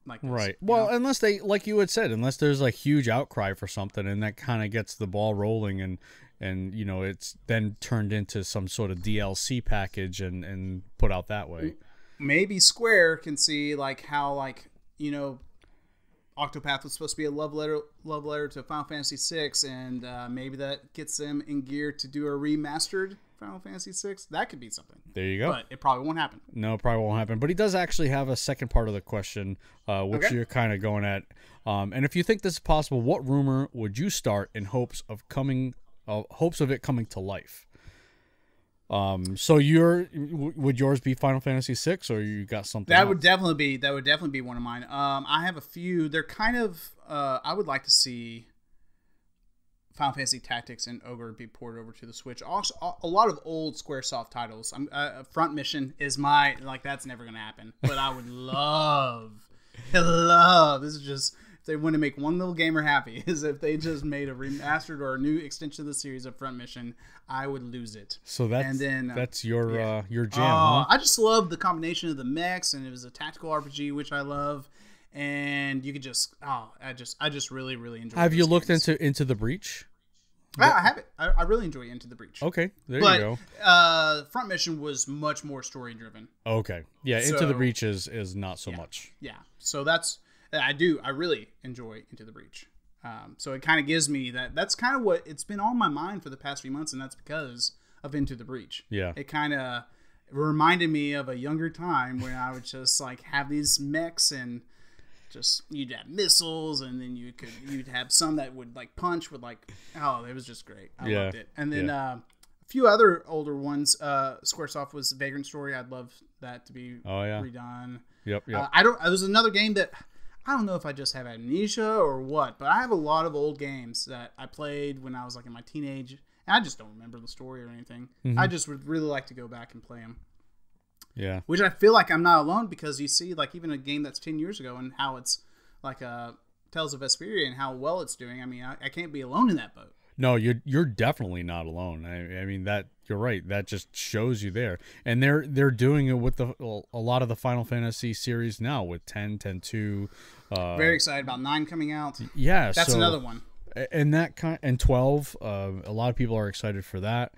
this, right. Well, unless they, like you had said, unless there's a huge outcry for something, and that kind of gets the ball rolling, and it's then turned into some sort of DLC package and put out that way. Maybe Square can see how Octopath was supposed to be a love letter to Final Fantasy VI, and maybe that gets them in gear to do a remastered Final Fantasy VI. That could be something. There you go. But it probably won't happen. No, it probably won't happen. But he does actually have a second part of the question, which you're kind of going at. And if you think this is possible, what rumor would you start in hopes of it coming to life? So would yours be Final Fantasy VI, or you got something that else? would definitely be one of mine. I have a few. They're kind of I would like to see Final Fantasy Tactics and Ogre be ported over to the Switch. Also, a lot of old SquareSoft titles. Front Mission is that's never gonna happen. But I would love. This is just, if they want to make one little gamer happy, is if they just made a remastered or a new extension of the series of Front Mission, I would lose it. So that's your jam. Huh? I just love the combination of the mechs, and it was a tactical RPG, which I love. And you could just, I just really, really enjoy it. Have you looked into the Breach? I have it. I really enjoy Into the Breach. Okay, there you go. Front Mission was much more story driven. Okay, yeah, Into the Breach is not so much. Yeah, so I really enjoy Into the Breach. So it kind of gives me that's kind of what it's been on my mind for the past few months, and that's because of Into the Breach. Yeah, it kind of reminded me of a younger time when I would just have these mechs, and just you'd have missiles, and then you'd have some that would punch with it was just great. I loved it. And then a few other older ones. Squaresoft was Vagrant Story. I'd love that to be redone. Yep. There's another game that I don't know if I just have amnesia or what, but I have a lot of old games that I played when I was in my teenage, and I just don't remember the story or anything. Mm-hmm. I just would really like to go back and play them. Yeah. Which I feel like I'm not alone, because you see even a game that's 10 years ago and how it's Tales of Vesperia and how well it's doing. I mean, I can't be alone in that boat. No, you're definitely not alone. I mean that you're right. That just shows you there. And they're doing it with a lot of the Final Fantasy series now with 10, 10-2. Very excited about 9 coming out. Yeah. That's another one. And and 12, a lot of people are excited for that.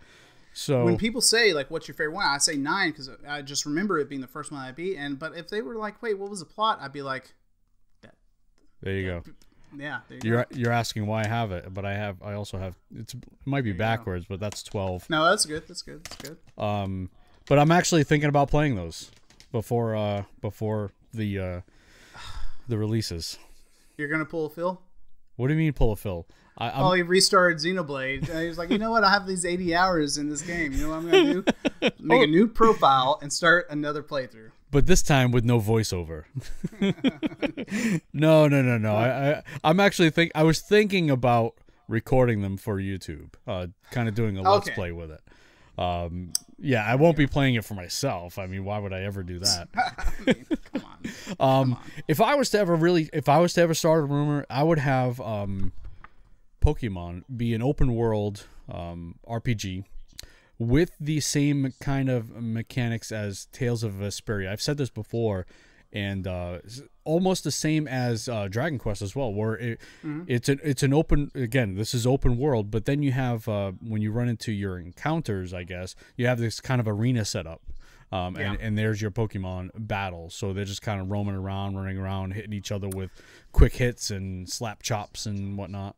So when people say what's your favorite one, I say 9 because I just remember it being the first one I beat. But if they were wait, what was the plot? I'd be like, that. There you go. Yeah, there you're asking why I have it, but I also have it might be backwards, but that's 12. No, that's good. That's good. But I'm actually thinking about playing those before the releases. You're gonna pull a Phil? What do you mean pull a Phil? He restarted Xenoblade. He was like, you know what? I have these 80 hours in this game. You know what I'm going to do? Make a new profile and start another playthrough. But this time with no voiceover. No. I'm actually I was thinking about recording them for YouTube. Kind of doing a let's play with it. I won't be playing it for myself. I mean, why would I ever do that? Come on. If I was to ever start a rumor, I would have Pokemon be an open world RPG with the same kind of mechanics as Tales of Vesperia. I've said this before, and almost the same as Dragon Quest as well, where it's an open, again, this is open world, but then you have when you run into your encounters, I guess you have this kind of arena set up. And there's your Pokemon battle. So they're just kind of roaming around, running around, hitting each other with quick hits and slap chops and whatnot.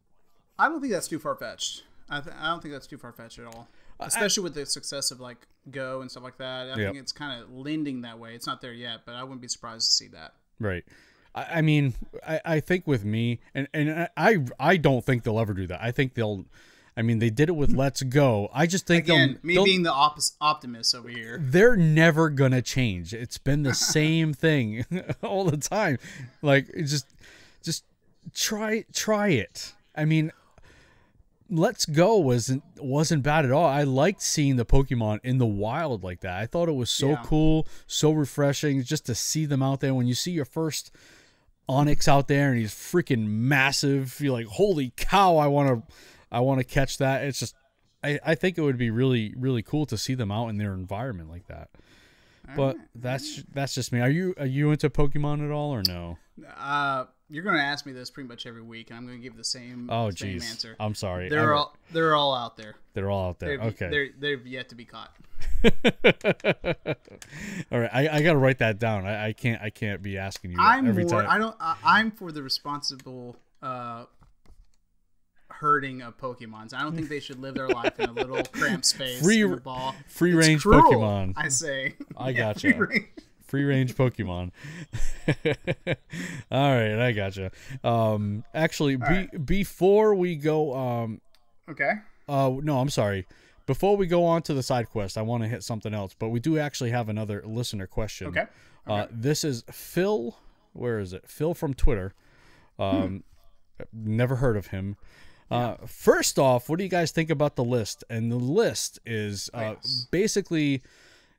I don't think that's too far-fetched. I don't think that's too far-fetched at all. Especially with the success of, like, Go and stuff like that. I think it's kind of lending that way. It's not there yet, but I wouldn't be surprised to see that. Right. I mean, I think with me, and I don't think they'll ever do that. I think they'll... I mean, they did it with Let's Go. I just think they'll being the optimist over here. They're never gonna change. It's been the same thing all the time. Like, just try it. I mean, Let's Go wasn't bad at all. I liked seeing the Pokemon in the wild like that. I thought it was so cool, so refreshing just to see them out there. When you see your first Onix out there and he's freaking massive, you're like, holy cow! I want to catch that. It's just, I think it would be really, really cool to see them out in their environment like that. But that's just me. Are you into Pokemon at all or no? You're going to ask me this pretty much every week, and I'm going to give the same answer. I'm sorry. They're all out there. They're all out there. Okay. They've yet to be caught. All right. I got to write that down. I can't be asking you every time. I'm for the responsible herding of Pokemons. I don't think they should live their life in a little cramped space in the ball. Free range Pokemon. I say. I gotcha. Free range Pokemon. All right, I gotcha. Actually, before we go, okay. No, I'm sorry. Before we go on to the side quest, I want to hit something else, but we do actually have another listener question. Okay. This is Phil. Where is it? Phil from Twitter. Never heard of him. First off, what do you guys think about the list? And the list is basically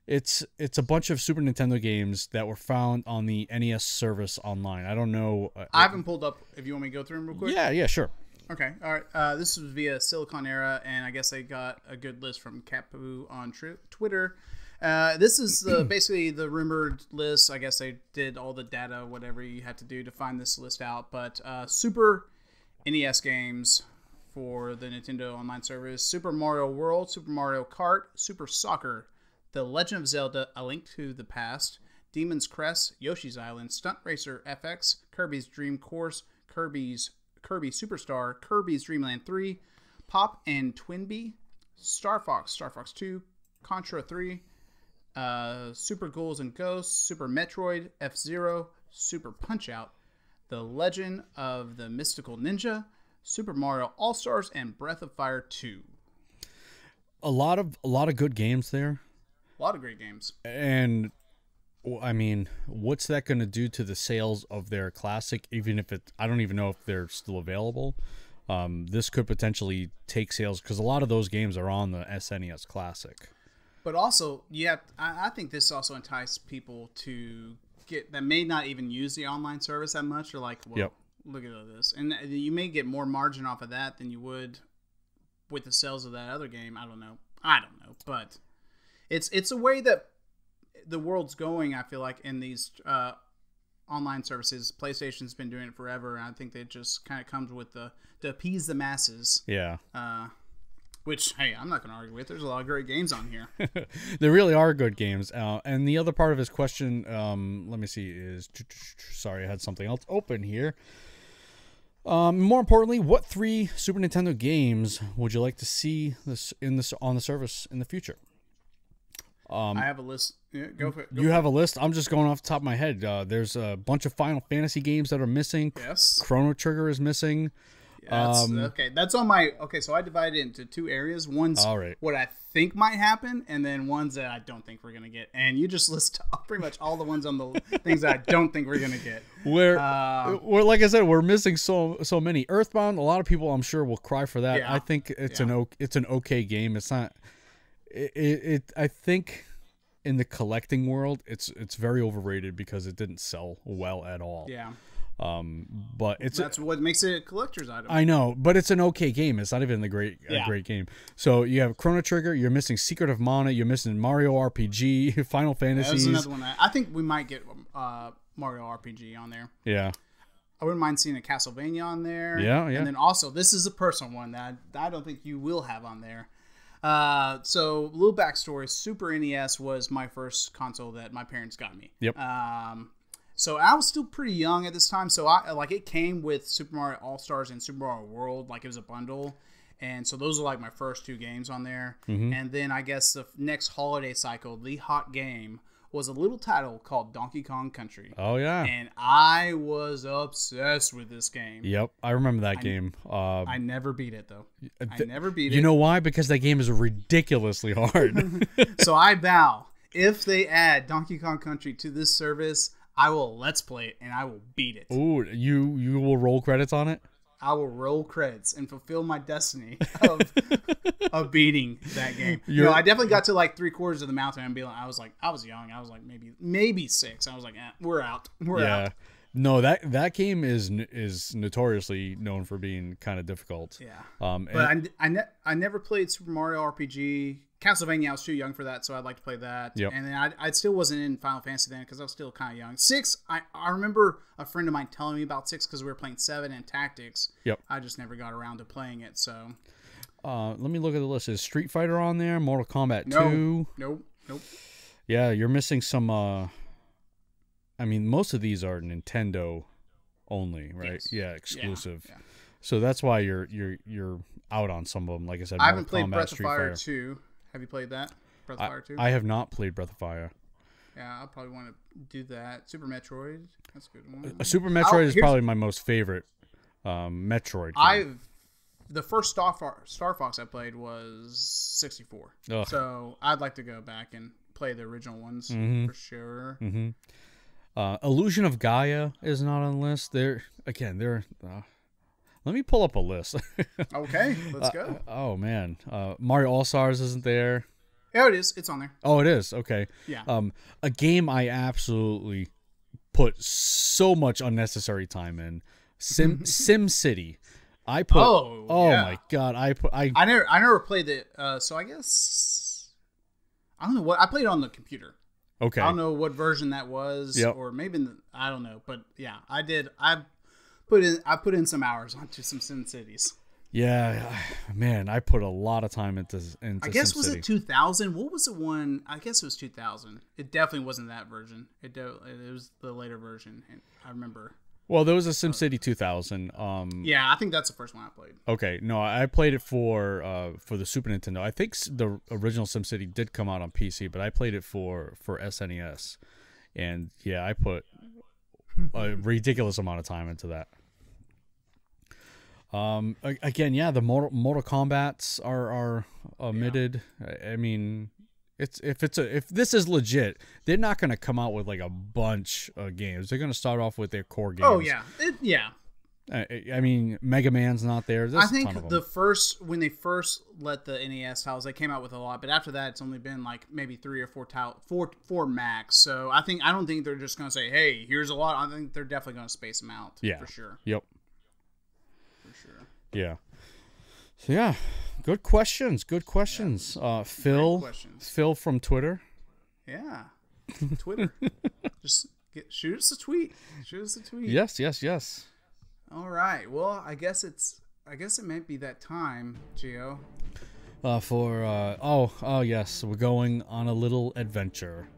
it's a bunch of Super Nintendo games that were found on the NES service online. I don't know. I haven't pulled up. If you want me to go through them real quick. Yeah, sure. Okay, all right. This was via Silicon Era, and I guess they got a good list from Capu on Twitter. This is basically the rumored list. I guess they did all the data, whatever you had to do to find this list out. But Super NES games for the Nintendo Online service: Super Mario World, Super Mario Kart, Super Soccer, The Legend of Zelda: A Link to the Past, Demon's Crest, Yoshi's Island, Stunt Racer FX, Kirby's Dream Course, Kirby Superstar, Kirby's Dream Land 3, Pop and Twinbee, Star Fox 2, Contra 3, Super Ghouls and Ghosts, Super Metroid, F-Zero, Super Punch-Out, The Legend of the Mystical Ninja, Super Mario All-Stars, and Breath of Fire 2. A lot of good games there. A lot of great games. And I mean, what's that going to do to the sales of their classic? Even if I don't even know if they're still available. This could potentially take sales because a lot of those games are on the SNES Classic. But also, I think this also enticed people to that may not even use the online service that much. They're like, well, look at this, and you may get more margin off of that than you would with the sales of that other game. I don't know, but it's a way that the world's going. I feel like in these online services, PlayStation's been doing it forever, and I think that just kind of comes with to appease the masses. Yeah. Which, hey, I'm not going to argue with. There's a lot of great games on here. There really are good games. And the other part of his question, let me see, is... Sorry, I had something else open here. More importantly, what 3 Super Nintendo games would you like to see on the service in the future? I have a list. Yeah, go for it. You have a list? I'm just going off the top of my head. There's a bunch of Final Fantasy games that are missing. Yes. Chrono Trigger is missing. Okay, that's on my... Okay, so I divided it into 2 areas. One's what I think might happen, and then ones that I don't think we're going to get. And you just list pretty much all the ones on the things that I don't think we're going to get. We're like I said, we're missing so many. Earthbound, a lot of people I'm sure will cry for that. Yeah. I think it's an okay game. It's not... I think in the collecting world, it's very overrated because it didn't sell well at all. Yeah. But that's what makes it a collector's item. I know, but it's an okay game. It's not even a great game. So you have Chrono Trigger. You're missing Secret of Mana. You're missing Mario RPG, Final Fantasy. That's another one. I think we might get Mario RPG on there. Yeah. I wouldn't mind seeing a Castlevania on there. Yeah, yeah. And then also, this is a personal one that I don't think you will have on there. So, a little backstory. Super NES was my first console that my parents got me. Yep. So I was still pretty young at this time. So it came with Super Mario All-Stars and Super Mario World. Like, it was a bundle. And so those are like my first 2 games on there. Mm-hmm. And then I guess the next holiday cycle, the hot game, was a little title called Donkey Kong Country. Oh, yeah. And I was obsessed with this game. Yep, I remember that game. I never beat it, though. I never beat it. You know why? Because that game is ridiculously hard. So I vow, if they add Donkey Kong Country to this service, I will Let's Play it, and I will beat it. Ooh, you will roll credits on it? I will roll credits and fulfill my destiny of beating that game. I definitely got to like 3/4 of the mountain and I was young. I was like maybe 6. I was like, we're out. We're out. No, that game is notoriously known for being kind of difficult. Yeah. But I never played Super Mario RPG. Castlevania, I was too young for that, so I'd like to play that. Yep. And then I still wasn't in Final Fantasy then because I was still kind of young. 6, I remember a friend of mine telling me about 6 because we were playing 7 and Tactics. Yep. I just never got around to playing it, so. Let me look at the list. Is Street Fighter on there? Mortal Kombat 2? Nope. Yeah, you're missing some, I mean, most of these are Nintendo only, right? Yes. Yeah, exclusive. Yeah. So that's why you're out on some of them. Like I said, I haven't played Kombat, Breath of Street Fire Fighter. 2. Have you played that? Breath of Fire 2? I have not played Breath of Fire. Yeah, I probably want to do that. Super Metroid, that's a good one. Super Metroid is probably my most favorite Metroid game. The first Star Fox I played was 64. Ugh. So I'd like to go back and play the original ones for sure. Mm-hmm. Illusion of Gaia is not on the list. Let me pull up a list. Okay, let's go. Oh man, Mario All Stars isn't there. Yeah, it is. It's on there. Oh, it is. Okay. Yeah. A game I absolutely put so much unnecessary time in. Sim City. I put. Oh yeah. My god! I never played it. So I guess I don't know what I played it on the computer. Okay. I don't know what version that was, or maybe I don't know, but yeah, I did. I put in some hours onto some Sim Cities. Yeah, man, I put a lot of time into I guess SimCity. Was it 2000? What was the one? I guess it was 2000. It definitely wasn't that version. It was the later version. And I remember. Well, there was a SimCity 2000. Yeah, I think that's the first one I played. Okay, no, I played it for the Super Nintendo. I think the original SimCity did come out on PC, but I played it for SNES, and yeah, I put a ridiculous amount of time into that. Again, yeah, the Mortal Kombats are omitted. Yeah. I mean, if this is legit, they're not going to come out with like a bunch of games. They're going to start off with their core games. Oh yeah, yeah. I mean, Mega Man's not there. There's I think when they first let the NES titles, they came out with a lot, but after that, it's only been like maybe 3 or 4 four max. So I don't think they're just going to say, "Hey, here's a lot." I think they're definitely going to space them out. Yeah, for sure. Yep. Sure. Yeah. So yeah, good questions. Good questions. Yeah. Phil from Twitter. Yeah. Twitter. Just shoot us a tweet. Yes. All right. Well, I guess it might be that time, Gio. Yes, we're going on a little adventure.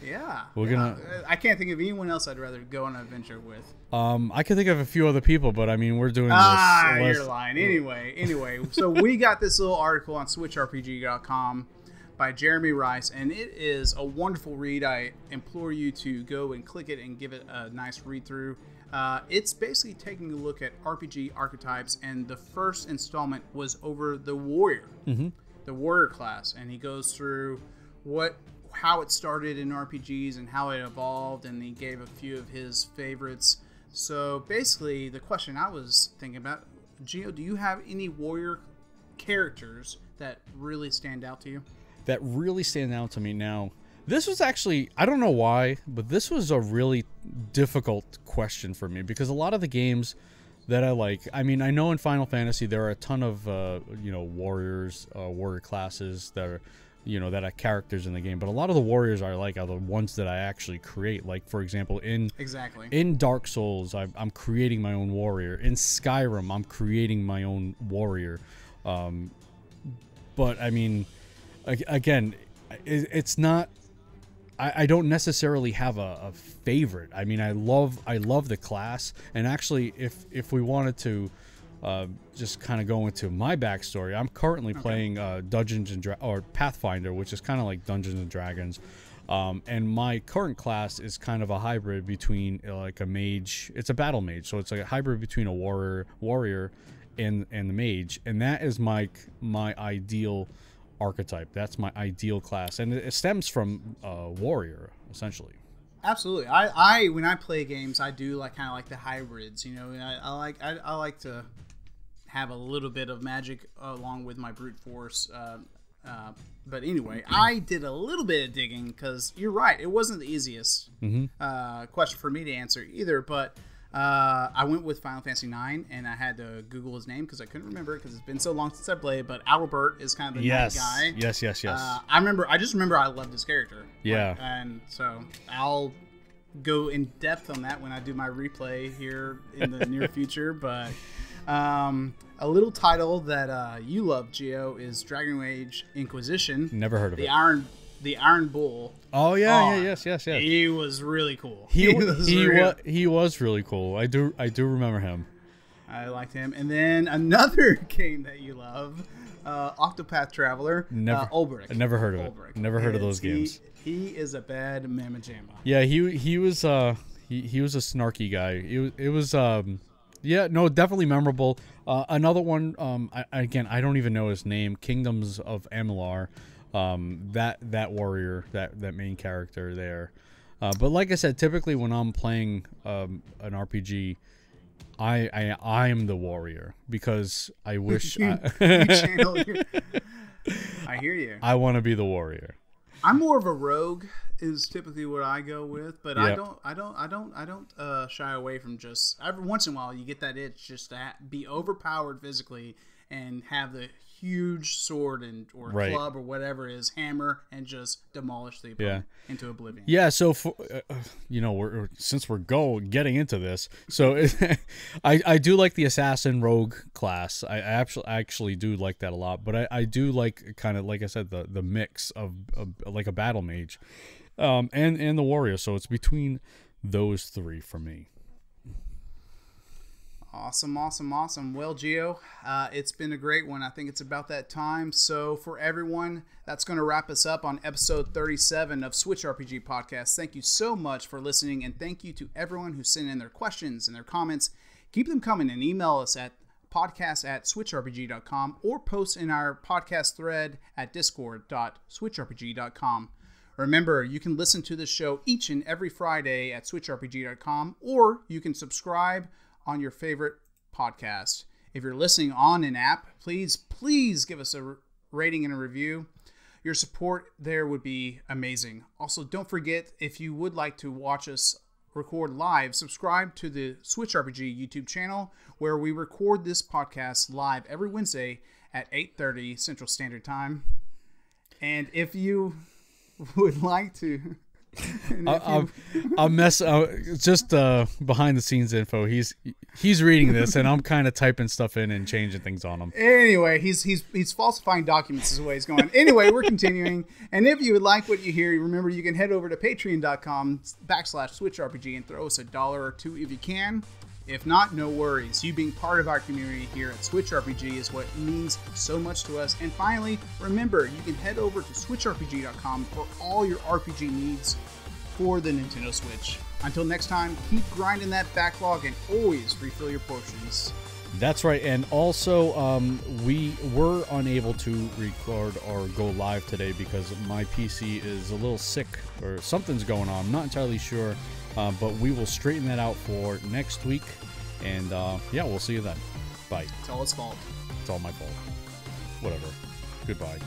Yeah. We're gonna. I can't think of anyone else I'd rather go on an adventure with. I can think of a few other people, but I mean, we're doing this. You're lying. Anyway, so we got this little article on SwitchRPG.com by Jeremy Rice, and it is a wonderful read. I implore you to go and click it and give it a nice read through. It's basically taking a look at RPG archetypes, and the first installment was over the warrior, the warrior class, and he goes through how it started in RPGs and how it evolved, and he gave a few of his favorites. So basically, the question I was thinking about, Gio, do you have any warrior characters that really stand out to you? That really stand out to me now. This was actually, I don't know why, but this was a really difficult question for me because a lot of the games that I like, I mean, I know in Final Fantasy there are a ton of, warriors, warrior classes that are, that are characters in the game, but a lot of the warriors I like are the ones that I actually create. Like, for example, in Dark Souls, I'm creating my own warrior. In Skyrim, I'm creating my own warrior. But, I mean, again, it's not... I don't necessarily have a favorite. I mean, I love the class, and actually, if we wanted to just kind of go into my backstory, I'm currently playing or Pathfinder, which is kind of like Dungeons and Dragons, and my current class is kind of a hybrid between like a mage. It's a battle mage, so it's like a hybrid between a warrior and the mage, and that is my ideal archetype. That's my ideal class, and it stems from warrior essentially. Absolutely. I when I play games, I do like kind of like the hybrids. I like to have a little bit of magic along with my brute force. But anyway, I did a little bit of digging because you're right. It wasn't the easiest question for me to answer either, but. I went with Final Fantasy IX, and I had to Google his name because I couldn't remember it because it's been so long since I played. But Albert is kind of the nice guy. Yes. I just remember I loved his character. Yeah. And so I'll go in depth on that when I do my replay here in the near future. But a little title that you love, Gio, is Dragon Age Inquisition. Never heard of it. The Iron Bull. Oh yeah, yes. He was really cool. He was really cool. I do remember him. I liked him. And then another game that you love, Octopath Traveler. Ulbrich. I never heard of it. Never heard of those games. He is a bad mamma jamma. Yeah, he was a snarky guy. It was definitely memorable. Another one. I don't even know his name. Kingdoms of Amalur. That warrior, that main character there. But like I said, typically when I'm playing an RPG, I am the warrior because I wish I hear you. I want to be the warrior. I'm more of a rogue is typically what I go with, but I don't shy away from just every once in a while you get that itch just to be overpowered physically and have the huge sword or club or whatever it is, hammer, and just demolish the opponent into oblivion. Yeah, so for, since we're getting into this, so I do like the assassin rogue class. I actually do like that a lot, but I do like kind of like I said the mix of like a battle mage, and the warrior. So it's between those three for me. Awesome. Well, Gio, it's been a great one. I think it's about that time. So for everyone, that's going to wrap us up on episode 37 of SwitchRPG Podcast. Thank you so much for listening, and thank you to everyone who sent in their questions and their comments. Keep them coming and email us at podcast@switchrpg.com or post in our podcast thread at discord.switchrpg.com. Remember, you can listen to this show each and every Friday at switchrpg.com, or you can subscribe on your favorite podcast. If you're listening on an app, please give us a rating and a review. Your support there would be amazing. Also, don't forget, if you would like to watch us record live, subscribe to the SwitchRPG YouTube channel, where we record this podcast live every Wednesday at 8:30 Central Standard Time. And if you would like to... I'll mess just behind the scenes info. He's reading this, and I'm kind of typing stuff in and changing things on him. Anyway, he's falsifying documents is the way he's going. Anyway, we're continuing. And if you would like what you hear, remember you can head over to patreon.com/SwitchRPG and throw us $1 or $2 if you can. If not, no worries. You being part of our community here at SwitchRPG is what means so much to us. And finally, remember, you can head over to SwitchRPG.com for all your RPG needs for the Nintendo Switch. Until next time, keep grinding that backlog and always refill your potions. That's right. And also, we were unable to record or go live today because my PC is a little sick or something's going on. I'm not entirely sure. But we will straighten that out for next week. And we'll see you then. Bye. It's all his fault. It's all my fault. Whatever. Goodbye.